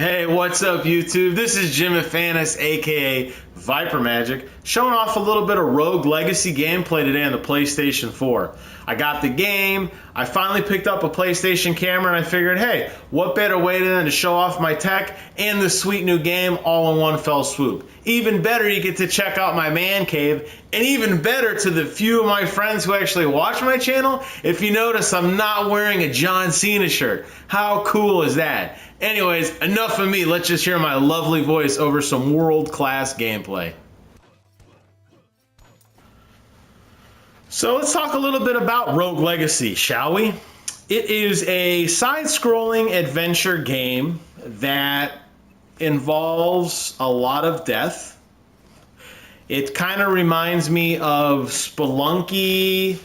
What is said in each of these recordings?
Hey, what's up, YouTube? This is Jim Afanis, aka Viper Magic, showing off a little bit of Rogue Legacy gameplay today on the PlayStation 4. I got the game, I finally picked up a PlayStation camera, and I figured, hey, what better way than to show off my tech and the sweet new game all in one fell swoop. Even better, you get to check out my man cave, and even better to the few of my friends who actually watch my channel, if you notice I'm not wearing a John Cena shirt. How cool is that? Anyways, enough of me. Let's just hear my lovely voice over some world-class gameplay. So let's talk a little bit about Rogue Legacy, shall we? It is a side-scrolling adventure game that involves a lot of death. It kind of reminds me of Spelunky,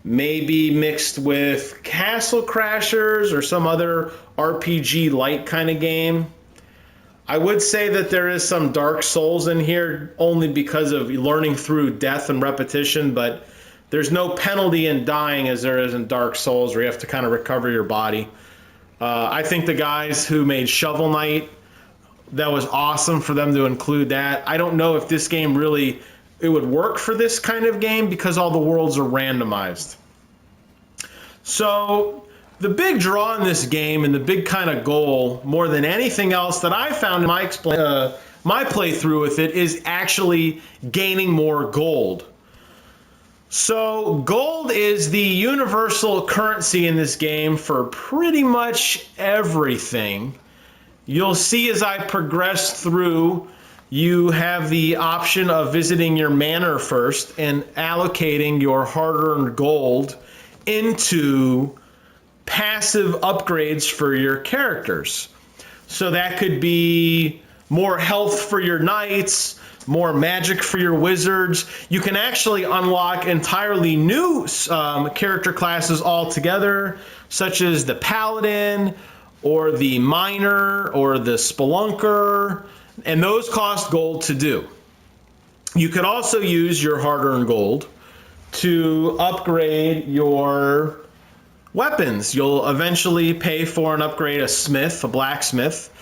maybe mixed with Castle Crashers or some other RPG light kind of game. I would say that there is some Dark Souls in here only because of learning through death and repetition, but there's no penalty in dying as there is in Dark Souls, where you have to kind of recover your body. I think the guys who made Shovel Knight, that was awesome for them to include that. I don't know if this game really, it would work for this kind of game because all the worlds are randomized. So the big draw in this game and the big kind of goal, more than anything else that I found in my playthrough with it, is actually gaining more gold. So gold is the universal currency in this game for pretty much everything. You'll see as I progress through, you have the option of visiting your manor first and allocating your hard-earned gold into passive upgrades for your characters. So that could be more health for your knights, more magic for your wizards. You can actually unlock entirely new character classes altogether, such as the paladin or the miner or the spelunker, and those cost gold to do. You could also use your hard-earned gold to upgrade your weapons. You'll eventually pay for and upgrade a smith, a blacksmith,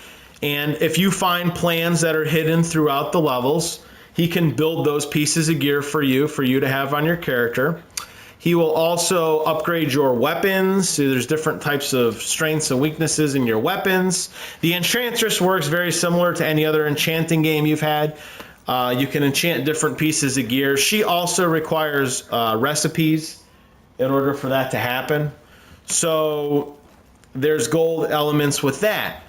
and if you find plans that are hidden throughout the levels, he can build those pieces of gear for you to have on your character. He will also upgrade your weapons. So there's different types of strengths and weaknesses in your weapons. The Enchantress works very similar to any other enchanting game you've had. You can enchant different pieces of gear. She also requires recipes in order for that to happen. So there's gold elements with that.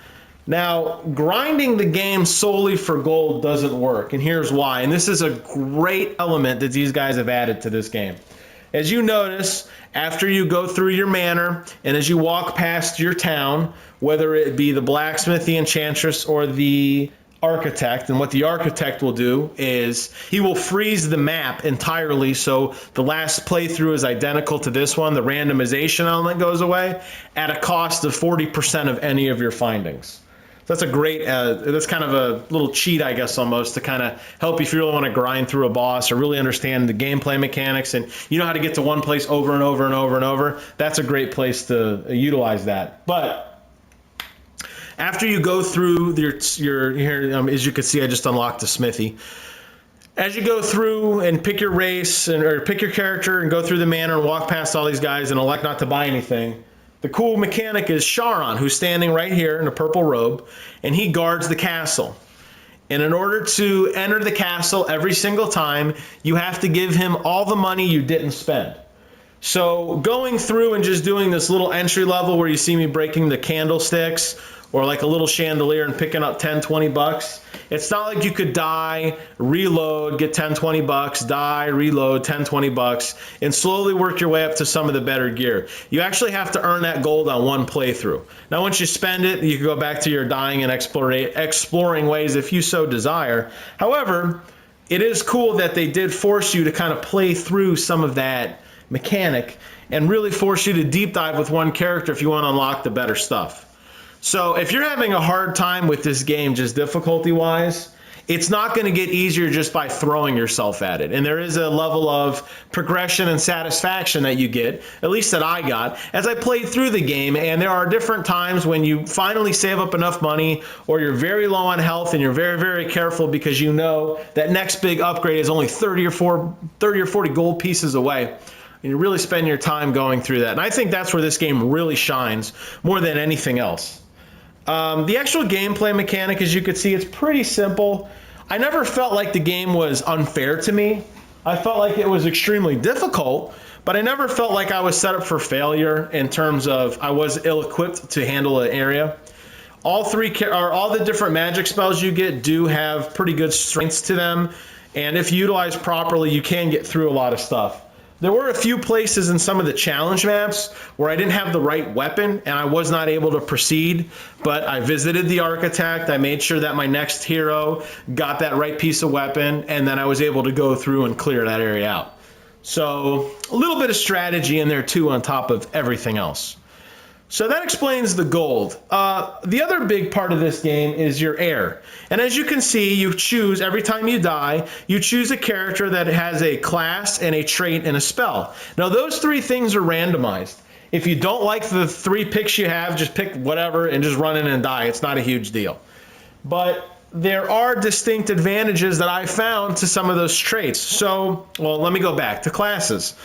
Now, grinding the game solely for gold doesn't work, and here's why. And this is a great element that these guys have added to this game. As you notice, after you go through your manor, and as you walk past your town, whether it be the blacksmith, the enchantress, or the architect, and what the architect will do is he will freeze the map entirely, so the last playthrough is identical to this one. The randomization element goes away at a cost of 40% of any of your findings. That's a great, that's kind of a little cheat, I guess, almost, to kind of help you if you really want to grind through a boss or really understand the gameplay mechanics and you know how to get to one place over and over and over and over. That's a great place to utilize that. But after you go through your here, as you can see, I just unlocked the smithy. As you go through and pick your race or pick your character and go through the manor and walk past all these guys and elect not to buy anything, the cool mechanic is Charon, who's standing right here in a purple robe, and he guards the castle. And in order to enter the castle every single time, you have to give him all the money you didn't spend. So going through and just doing this little entry level where you see me breaking the candlesticks or like a little chandelier and picking up 10, 20 bucks, it's not like you could die, reload, get 10, 20 bucks, die, reload, 10, 20 bucks, and slowly work your way up to some of the better gear. You actually have to earn that gold on one playthrough. Now, once you spend it, you can go back to your dying and exploring ways if you so desire. However, it is cool that they did force you to kind of play through some of that mechanic and really force you to deep dive with one character if you want to unlock the better stuff. So if you're having a hard time with this game just difficulty wise, It's not going to get easier just by throwing yourself at it. And there is a level of progression and satisfaction that you get, at least that I got, as I played through the game. And there are different times when you finally save up enough money, or you're very low on health and you're very, very careful because you know that next big upgrade is only 30 or 40 gold pieces away. And you really spend your time going through that. And I think that's where this game really shines more than anything else. The actual gameplay mechanic, as you can see, it's pretty simple. I never felt like the game was unfair to me. I felt like it was extremely difficult, but I never felt like I was set up for failure in terms of I was ill-equipped to handle an area. All the different magic spells you get do have pretty good strengths to them, and if utilized properly, you can get through a lot of stuff. There were a few places in some of the challenge maps where I didn't have the right weapon and I was not able to proceed, but I visited the architect, I made sure that my next hero got that right piece of weapon, and then I was able to go through and clear that area out. So a little bit of strategy in there too on top of everything else. So that explains the gold. The other big part of this game is your heir. And as you can see, you choose, every time you die, you choose a character that has a class and a trait and a spell. Now those three things are randomized. If you don't like the 3 picks you have, just pick whatever and just run in and die. It's not a huge deal. But there are distinct advantages that I found to some of those traits. So, well, let me go back to classes.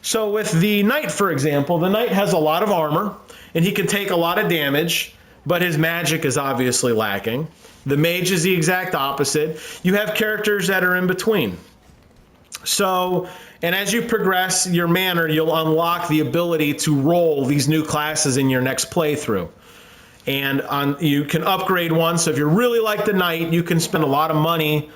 So with the knight, for example, the knight has a lot of armor, and he can take a lot of damage, but his magic is obviously lacking. The mage is the exact opposite. You have characters that are in between. So, and as you progress your manner, you'll unlock the ability to roll these new classes in your next playthrough. And you can upgrade one, so if you really like the knight, you can spend a lot of money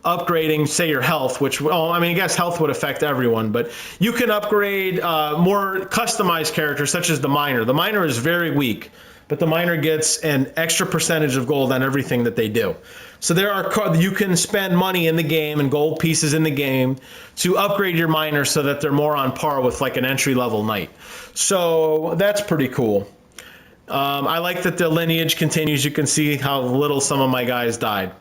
upgrading, say, your health, which, well, I mean, I guess health would affect everyone, but you can upgrade more customized characters, such as the miner. The miner is very weak, but the miner gets an extra percentage of gold on everything that they do. So you can spend money in the game and gold pieces in the game to upgrade your miner so that they're more on par with like an entry-level knight. So that's pretty cool. I like that the lineage continues. You can see how little some of my guys died.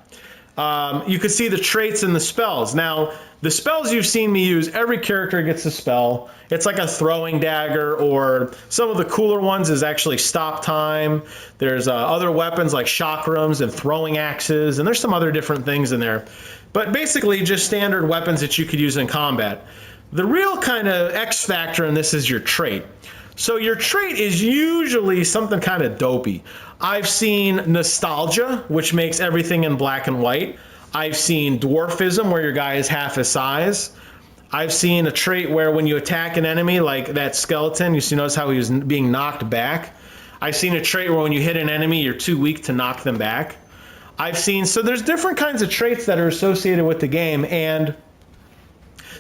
You can see the traits and the spells. Now, the spells you've seen me use, every character gets a spell. It's like a throwing dagger, or some of the cooler ones is actually stop time. There's other weapons like chakrams and throwing axes, and there's some other different things in there. But basically just standard weapons that you could use in combat. The real kind of X factor in this is your trait. So your trait is usually something kind of dopey. I've seen nostalgia, which makes everything in black and white. I've seen dwarfism, where your guy is half his size. I've seen a trait where when you attack an enemy, like that skeleton, you notice how he was being knocked back. I've seen a trait where when you hit an enemy, you're too weak to knock them back. So there's different kinds of traits that are associated with the game, and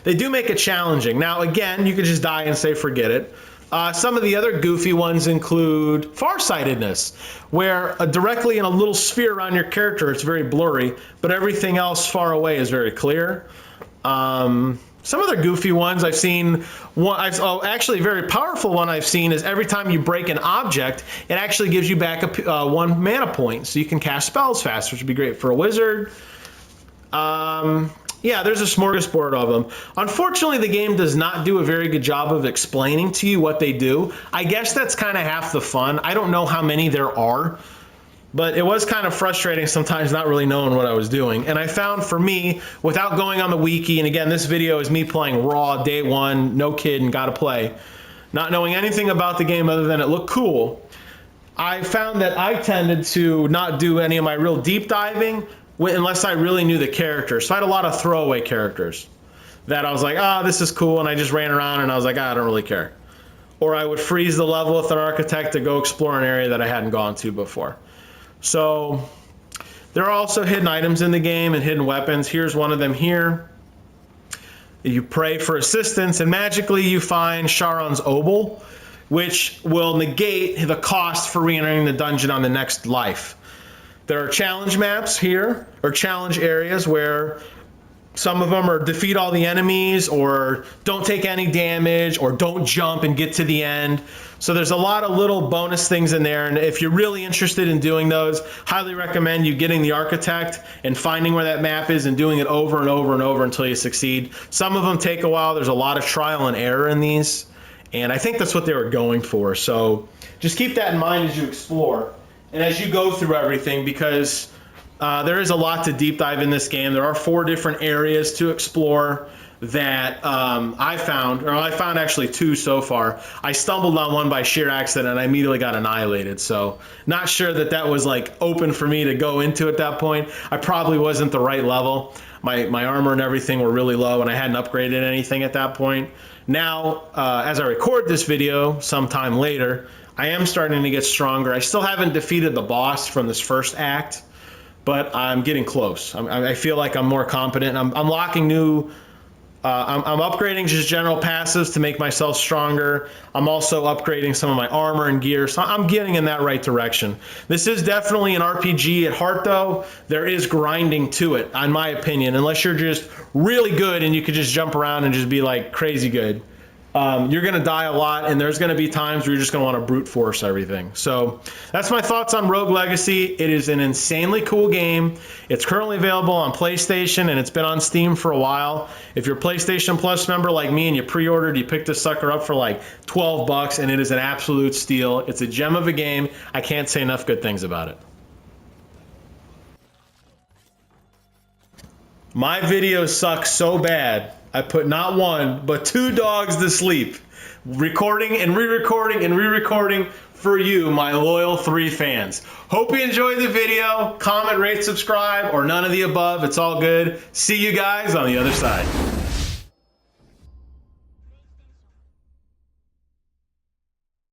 they do make it challenging. Now, again, you could just die and say forget it. Some of the other goofy ones include farsightedness, where directly in a little sphere around your character, it's very blurry, but everything else far away is very clear. Some other goofy ones I've seen, actually a very powerful one I've seen is every time you break an object, it actually gives you back 1 mana point, so you can cast spells faster, which would be great for a wizard. Yeah, there's a smorgasbord of them. Unfortunately, the game does not do a very good job of explaining to you what they do. I guess that's kind of half the fun. I don't know how many there are, but it was kind of frustrating sometimes not really knowing what I was doing. And I found for me, without going on the wiki, and again, this video is me playing raw, day one, no kid, and gotta play, not knowing anything about the game other than it looked cool, I found that I tended to not do any of my real deep diving unless I really knew the characters. So I had a lot of throwaway characters that I was like, this is cool, and I just ran around and I was like, I don't really care. Or I would freeze the level with an architect to go explore an area that I hadn't gone to before. So there are also hidden items in the game and hidden weapons. Here's one of them here. You pray for assistance, and magically you find Charon's Obol, which will negate the cost for re-entering the dungeon on the next life. There are challenge maps here, or challenge areas, where Some of them are defeat all the enemies, or don't take any damage, or don't jump and get to the end. So there's a lot of little bonus things in there, and if you're really interested in doing those, highly recommend you getting the Architect and finding where that map is and doing it over and over and over until you succeed. Some of them take a while. There's a lot of trial and error in these, and I think that's what they were going for. So just keep that in mind as you explore and as you go through everything, because there is a lot to deep dive in this game. There are 4 different areas to explore that I found actually 2 so far. I stumbled on one by sheer accident and I immediately got annihilated. So not sure that that was like open for me to go into at that point. I probably wasn't the right level. My armor and everything were really low and I hadn't upgraded anything at that point. Now, as I record this video sometime later, I am starting to get stronger. I still haven't defeated the boss from this first act, but I'm getting close. I feel like I'm more competent. I'm unlocking new, I'm upgrading just general passives to make myself stronger. I'm also upgrading some of my armor and gear, so I'm getting in that right direction. This is definitely an RPG at heart, though. There is grinding to it, in my opinion, unless you're just really good and you could just jump around and just be like crazy good. You're going to die a lot, and there's going to be times where you're just going to want to brute force everything. So that's my thoughts on Rogue Legacy. It is an insanely cool game. It's currently available on PlayStation, and it's been on Steam for a while. If you're a PlayStation Plus member like me and you pre-ordered, you picked this sucker up for like 12 bucks, and it is an absolute steal. It's a gem of a game. I can't say enough good things about it. My videos suck so bad, I put not 1, but 2 dogs to sleep, recording and re-recording and re-recording for you, my loyal 3 fans. Hope you enjoyed the video. Comment, rate, subscribe, or none of the above. It's all good. See you guys on the other side.